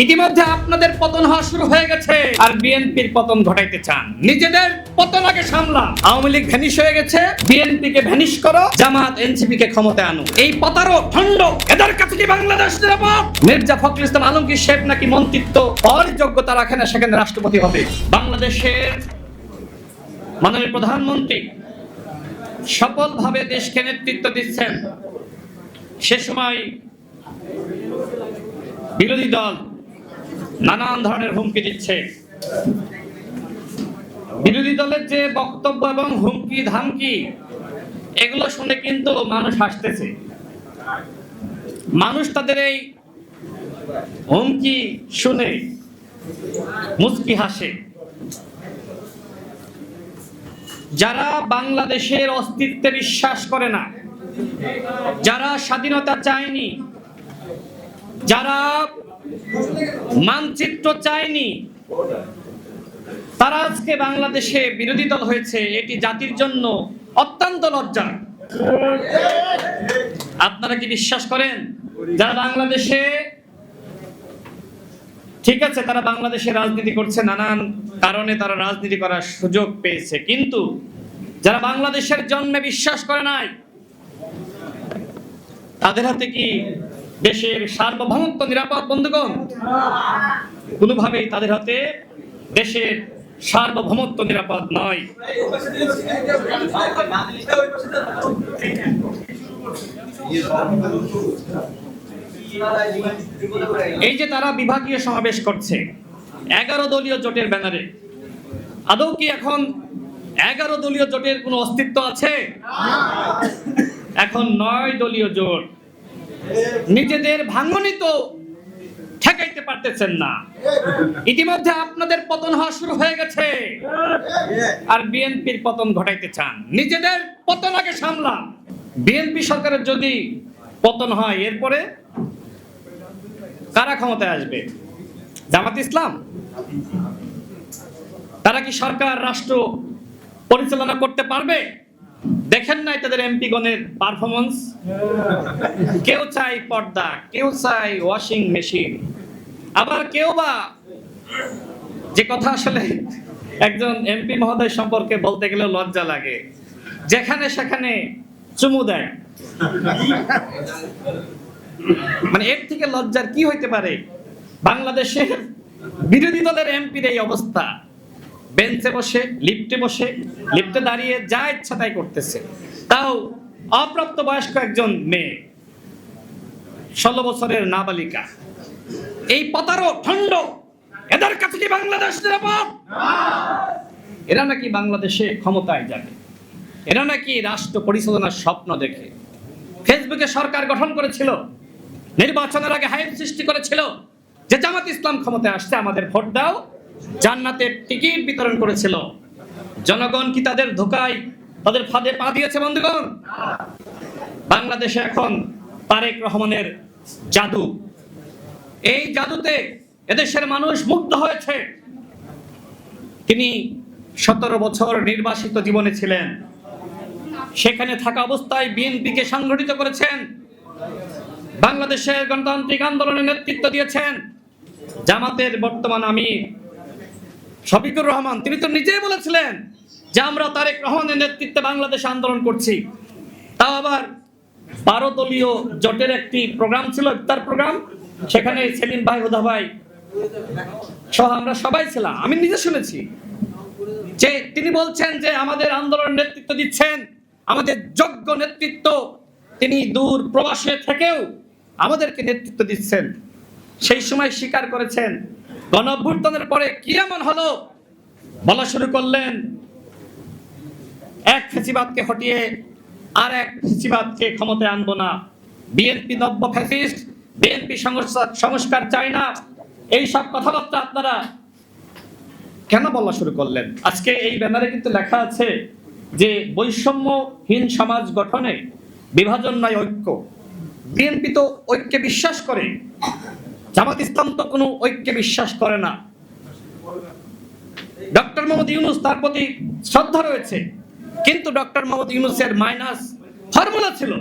ইতিমধ্যে আপনাদের পতন হওয়া শুরু হয়ে গেছে আর বিএনপির পতন ঘটাইতে চান। নিজেদের পতন আগে সামলা। আওয়ামী লীগ ভ্যানিশ হয়ে গেছে, বিএনপি কে ভ্যানিশ করো, জামাত এনসিপি কে ক্ষমতায় আনো। এই প্রতারক ভণ্ড এদের কাছে কি বাংলাদেশ নিরাপদ? মির্জা ফখরুল ইসলাম আলমগীর সাহেব নাকি মন্ত্রিত্ব হওয়ার যোগ্যতা রাখে না, সেখানে রাষ্ট্রপতি হবে। বাংলাদেশের মাননীয় প্রধানমন্ত্রী সফলভাবে দেশকে নেতৃত্ব দিচ্ছেন, সে সময় বিরোধী দল নানান ধরনের হুমকি দিচ্ছে। বিরোধী দলের যে বক্তব্য এবং হুমকি ধামকি, এগুলো শুনে কিন্তু মানুষ হাসতেছে। মানুষ তাদের এই হুমকি শুনে মুচকি হাসে। যারা বাংলাদেশের অস্তিত্বে বিশ্বাস করে না, যারা স্বাধীনতা চায়নি, যারা মানচিত্র চায়নি, তারা আজকে বাংলাদেশে বিরোধী দল হয়েছে। এটি জাতির জন্য অত্যন্ত লজ্জা। আপনারা কি বিশ্বাস করেন যারা বাংলাদেশে, ঠিক আছে তারা বাংলাদেশে রাজনীতি করছে, নানান কারণে তারা রাজনীতি করার সুযোগ পেয়েছে, কিন্তু যারা বাংলাদেশের জন্মে বিশ্বাস করে নাই, তাদের হাতে কি দেশের সার্বভৌমত্ব নিরাপদ? বন্ধুগণ, কোনোভাবেই তাদের হাতে দেশের সার্বভৌমত্ব নিরাপদ নয়। এই যে তারা বিভাগীয় সমাবেশ করছে 11 দলীয় জোটের ব্যানারে, আদৌ কি এখন 11 দলীয় জোটের কোনো অস্তিত্ব আছে? এখন 9 দলীয় জোট। নিজেদের ভাঙনি তো ঠেকাইতে পারতেছেন না। ইতিমধ্যে আপনাদের পতন হওয়া শুরু হয়ে গেছে আর বিএনপির পতন ঘটাইতে চান। নিজেদের পতন আগে সামলা। বিএনপি সরকারের যদি পতন হয়, এরপরে কারা ক্ষমতায় আসবে? জামাত ইসলাম? তারা কি সরকার রাষ্ট্র পরিচালনা করতে পারবে? দেখেন নাই তাদের এমপি গণের পারফরমেন্স? কেউ চাই পর্দা, কেউ চাই ওয়াশিং মেশিন, আবার কেউ বা যে কথা আসলে একজন এমপি মহোদয় সম্পর্কে বলতে গেলে লজ্জা লাগে, যেখানে সেখানে চুমু দেয়। মানে এর থেকে লজ্জার কি হইতে পারে? বাংলাদেশের বিরোধী দলের এমপির এই অবস্থা। বেঞ্চে বসে, লিফটে বসে, লিফটে দাঁড়িয়ে যা ইচ্ছা তাই করতেছে, তাও অপ্রাপ্ত বয়স্ক একজন মেয়ে, 16 বছরের নাবালিকা। এই প্রতারক ভণ্ড এদের কাছে কি বাংলাদেশ নিরাপদ? এরা নাকি বাংলাদেশে ক্ষমতায় যাবে, এরা নাকি রাষ্ট্র পরিচালনার স্বপ্ন দেখে ফেসবুকে সরকার গঠন করেছিল, নির্বাচনের আগে হাইপ সৃষ্টি করেছিল যে জামাত ইসলাম ক্ষমতায় আসছে, আমাদের ভোট দাও, জান্নাতের টিকিট বিতরণ করেছিল। জনগণ কি তাদের ধোঁকায়, তাদের ফাঁদে পা দিয়েছে? বন্ধুগণ, বাংলাদেশে এখন তারেক রহমানের জাদু, এই জাদুতে এদেশের মানুষ মুগ্ধ হয়েছে। তিনি 17 বছর নির্বাসিত জীবনে ছিলেন, সেখানে থাকা অবস্থায় বিএনপিকে সংগঠিত করেছেন, বাংলাদেশের গণতান্ত্রিক আন্দোলনের নেতৃত্ব দিয়েছেন। জামাতের বর্তমান আমির শফিকুর রহমান, তিনি তো নিজেই বলেছিলেন যে আমরা তারেক রহমানের নেতৃত্বে বাংলাদেশে আন্দোলন করছি। তাও আবার 12 দলীয় জোটের একটি প্রোগ্রাম ছিল, ইফতার প্রোগ্রাম, সেখানে সেলিম ভাই, হুদা ভাই সহ আমরা সবাই ছিলাম। আমি নিজে শুনেছি যে তিনি বলছেন যে আমাদের আন্দোলনের নেতৃত্ব দিচ্ছেন আমাদের যোগ্য নেতৃত্ব, তিনি দূর প্রবাসে থেকেও আমাদেরকে নেতৃত্ব দিচ্ছেন। সেই সময় স্বীকার করেছেন গণঅভ্যুত্থানের পরে কি এমন হলো, বলা শুরু করলেন এক ফ্যাসিবাদকে হটিয়ে আর এক ফ্যাসিবাদকে ক্ষমতায় আনবো না, বিএনপি নব্য ফ্যাসিস্ট, বিএনপি সংস্কার চায় না। এই সব কথাবার্তা আপনারা কেন বলা শুরু করলেন? আজকে এই ব্যানারে কিন্তু লেখা আছে যে বৈষম্যহীন সমাজ গঠনে বিভাজন নয় ঐক্য। বিএনপি তো ঐক্যে বিশ্বাস করে, জামাত ইসলাম তো কোনো ঐক্যে বিশ্বাস করে না। ডক্টর মোহাম্মদ ইউনূস, তার প্রতি শ্রদ্ধা রয়েছে, কিন্তু ডক্টর মোহাম্মদ ইউনূসের মাইনাস ফর্মুলা ছিল,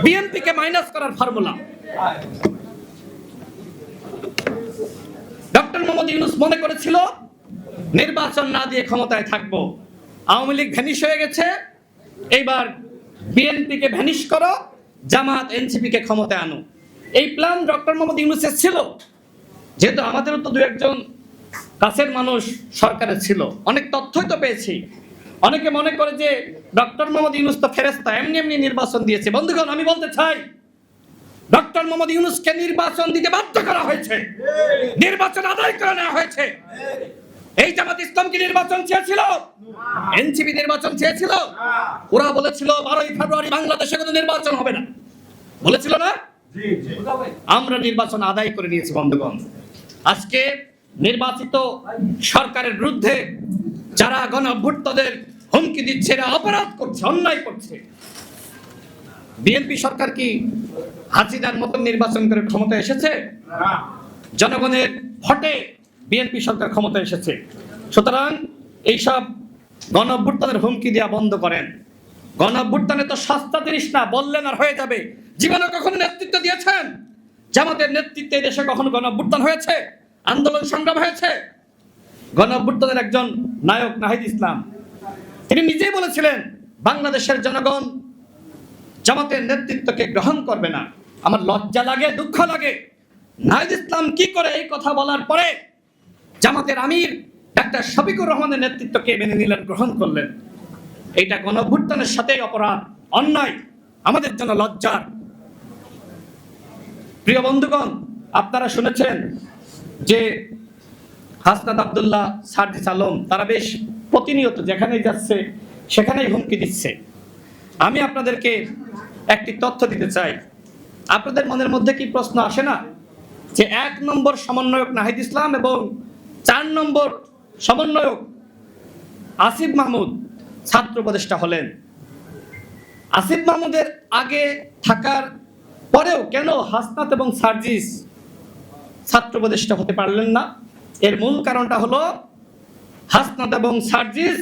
বিএনপি কে মাইনাস করার ফর্মুলা। মোহাম্মদ ইউনূস মনে করেছিল নির্বাচন না দিয়ে ক্ষমতায় থাকবো, আওয়ামী লীগ ভ্যানিশ হয়ে গেছে, এইবার বিএনপিকে ভ্যানিশ করো, জামাত এনসিপিকে ক্ষমতায় আনো। এই প্ল্যান ডক্টর মোহাম্মদ ইউনূসের ছিল। যেহেতু আমাদেরও তো দু একজন কাছের মানুষ সরকারে ছিল, অনেক তথ্যই তো পেয়েছি। অনেকে মনে করে যে ডক্টর মোহাম্মদ ইউনূস তো ফেরেশতা, এমনি এমনি নির্বাচন দিয়েছে। বন্ধুগণ, আমি বলতে চাই ডক্টর মোহাম্মদ ইউনূসকে নির্বাচন দিতে বাধ্য করা হয়েছে, নির্বাচন আদায় করে নেওয়া হয়েছে। এই জামাত ইসলাম কি নির্বাচন চেয়েছিল? এনসিপি নির্বাচন চেয়েছিল? ওরা বলেছিল 12ই ফেব্রুয়ারি বাংলাদেশে কোনো নির্বাচন হবে না, বলেছিল না? আমরা নির্বাচন আদায় করে নিয়েছি। বন্ধুগণ, আজকে নির্বাচিত সরকারের বিরুদ্ধে যারা গণঅভ্যুত্থানের হুমকি দিচ্ছে, এরা অপরাধ করছে, অন্যায় করছে। বিএনপি সরকার কি হাসিনার মতন নির্বাচন করে ক্ষমতায় এসেছে? জনগণের ভোটে বিএনপি সরকার ক্ষমতায় এসেছে। সুতরাং এইসব গণঅভ্যুত্থানের হুমকি দেওয়া বন্ধ করেন। গণঅভ্যুত্থানে তো সস্তা জিনিস না, বললেন আর হয়ে যাবে। জীবনে কখনো নেতৃত্ব দিয়েছেন? জামাতের নেতৃত্বে দেশে কখনো গণঅভ্যুত্থান হয়েছে, আন্দোলন সংগ্রাম হয়েছে? গণঅভ্যুত্থানের একজন নায়ক নাহিদ ইসলাম, তিনি নিজেই বলেছিলেন বাংলাদেশের জনগণ জামাতের নেতৃত্বকে গ্রহণ করবে না। আমার লজ্জা লাগে, দুঃখ লাগে। নাহিদ ইসলাম কি করে এই কথা বলার পরে জামাতের আমির ডাক্তার শফিকুর রহমানের নেতৃত্বকে মেনে নিলেন, গ্রহণ করলেন? এইটা গণঅভ্যুত্থানের সাথেই অপরাধ, অন্যায়, আমাদের জন্য লজ্জার। প্রিয় বন্ধুগণ, আপনারা শুনেছেন যে হাসনাত আব্দুল্লাহ, সার্জিস আলম, তারা বেশ প্রতিনিয়ত যেখানেই যাচ্ছে সেখানেই হুমকি দিচ্ছে। আমি আপনাদেরকে একটি তথ্য দিতে চাই। আপনাদের মনের মধ্যে কি প্রশ্ন আসে না যে 1 নম্বর সমন্বয়ক নাহিদ ইসলাম এবং 4 নম্বর সমন্বয়ক আসিফ মাহমুদ ছাত্র উপদেষ্টা হলেন? আসিফ মাহমুদের আগে থাকার পরেও কেন হাসনাত এবং সার্জিস ছাত্র উপদেষ্টা হতে পারলেন না? এর মূল কারণটা হলো হাসনাত এবং সার্জিস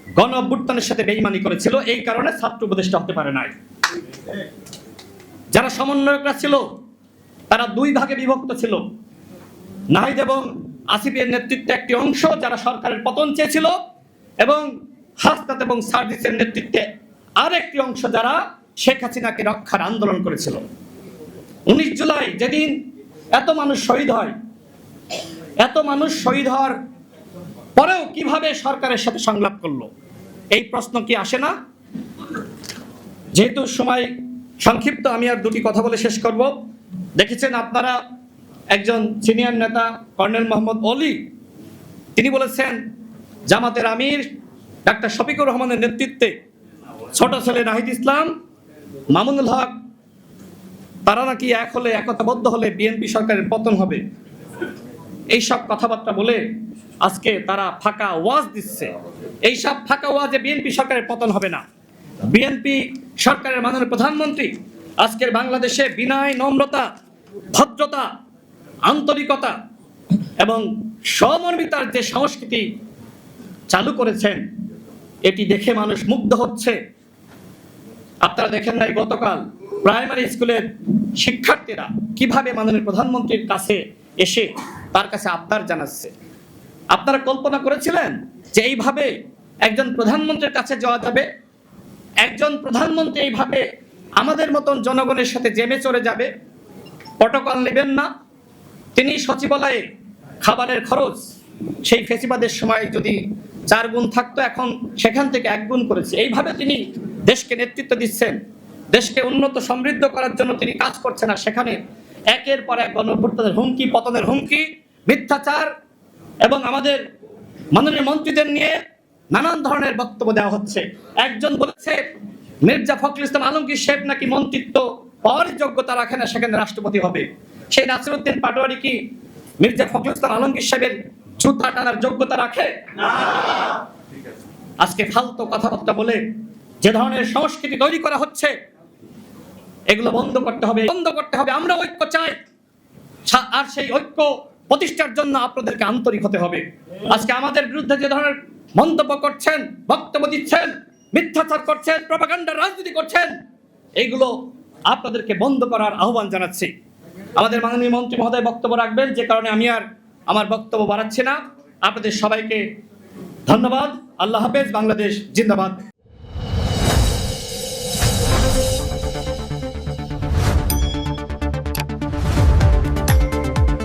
গণঅভ্যুত্থানের সাথে বেঈমানি করেছিল, এই কারণে ছাত্র উপদেষ্টা হতে পারে নাই। যারা সমন্বয়করা ছিল তারা 2 ভাগে বিভক্ত ছিল। নাহিদ এবং আসিফের নেতৃত্বে একটি অংশ যারা সরকারের পতন চেয়েছিল, এবং হাসনাত এবং সার্জিসের নেতৃত্বে আরেকটি অংশ যারা শেখ হাসিনাকে রক্ষার আন্দোলন করেছিল। 19 জুলাই যেদিন এত মানুষ শহীদ হয়, এত মানুষ শহীদ হওয়ার পরেও কিভাবে সরকারের সাথে সংলাপ করলো, এই প্রশ্ন কি আসে না? যেহেতু সময় সংক্ষিপ্ত, আমি আর 2টি কথা বলে শেষ করব। দেখেছেন আপনারা, একজন সিনিয়র নেতা কর্নেল মোহাম্মদ অলি, তিনি বলেছেন জামাতের আমির ডাক্তার শফিকুর রহমানের নেতৃত্বে ছোট ছেলে নাহিদ ইসলাম, মামুনুল হক, তারা নাকি এক হলে, একতাবদ্ধ হলে বিএনপি সরকারের পতন হবে। এইসব কথাবার্তা বলে আজকে তারা ফাঁকা ওয়াজ দিচ্ছে। এইসব ফাঁকা ওয়াজে বিএনপি সরকারের পতন হবে না। বিএনপি সরকারের মাননীয় প্রধানমন্ত্রী আজকের বাংলাদেশে বিনয়, নম্রতা, ভদ্রতা, আন্তরিকতা এবং সমর্মিতার যে সংস্কৃতি চালু করেছেন, এটি দেখে মানুষ মুগ্ধ হচ্ছে। আপনারা দেখেন নাই গতকাল প্রাইমারি স্কুলের শিক্ষার্থীরা কিভাবে মাননীয় প্রধানমন্ত্রীর কাছে এসে তার কাছে আবদার জানাচ্ছে? আপনারা কল্পনা করেছিলেন যে এইভাবে একজন প্রধানমন্ত্রীর কাছে যাওয়া যাবে? একজন প্রধানমন্ত্রী এইভাবে আমাদের মতন জনগণের সাথে জেমে চড়ে যাবে? প্রটোকল নেবেন না? তিনি সচিবালয়ে খাবারের খরচ সেই ফেসিবাদের সময় যদি 4 গুণ থাকতো, এখন সেখান থেকে 1 গুণ করেছে। এইভাবে তিনি দেশকে নেতৃত্ব দিচ্ছেন, দেশকে উন্নত সমৃদ্ধ করার জন্য তিনি কাজ করছেন। আর সেখানে একের পর এক গণঅভ্যুত্থানের হুমকি, পতনের হুমকি, মিথ্যাচার এবং আমাদের মাননীয় মন্ত্রীদের নিয়ে নানান ধরনের বক্তব্য দেওয়া হচ্ছে। একজন বলেছে মির্জা ফখরুল ইসলাম আলমগীর সাহেব নাকি মন্ত্রিত্ব পাওয়ার যোগ্যতা রাখে না, সেখানে রাষ্ট্রপতি হবে। সেই নাসিরউদ্দিন পাটোয়ারি কি মির্জা ফখরুল ইসলাম আলমগীর সাহেবের জুতা টানার যোগ্যতা রাখে? আজকে ফালতু কথাবার্তা বলে যে ধরনের সংস্কৃতি তৈরি করা হচ্ছে, এগুলো বন্ধ করতে হবে, বন্ধ করতে হবে। আমরা ঐক্য চাই, আর সেই ঐক্য প্রতিষ্ঠার জন্য আপনাদেরকে আন্তরিক হতে হবে। আজকে আমাদের বিরুদ্ধে যে ধরনের মন্তব্য করছেন, বক্তব্য দিচ্ছেন, মিথ্যাচার করছেন, প্রপাগান্ডার রাজনীতি করছেন, এইগুলো আপনাদেরকে বন্ধ করার আহ্বান জানাচ্ছি। আমাদের মাননীয় মন্ত্রী মহোদয় বক্তব্য রাখবেন, যে কারণে আমি আর আমার বক্তব্য বাড়াচ্ছি না, আপনাদের সবাইকে ধন্যবাদ। আল্লাহ হাফেজ। বাংলাদেশ জিন্দাবাদ।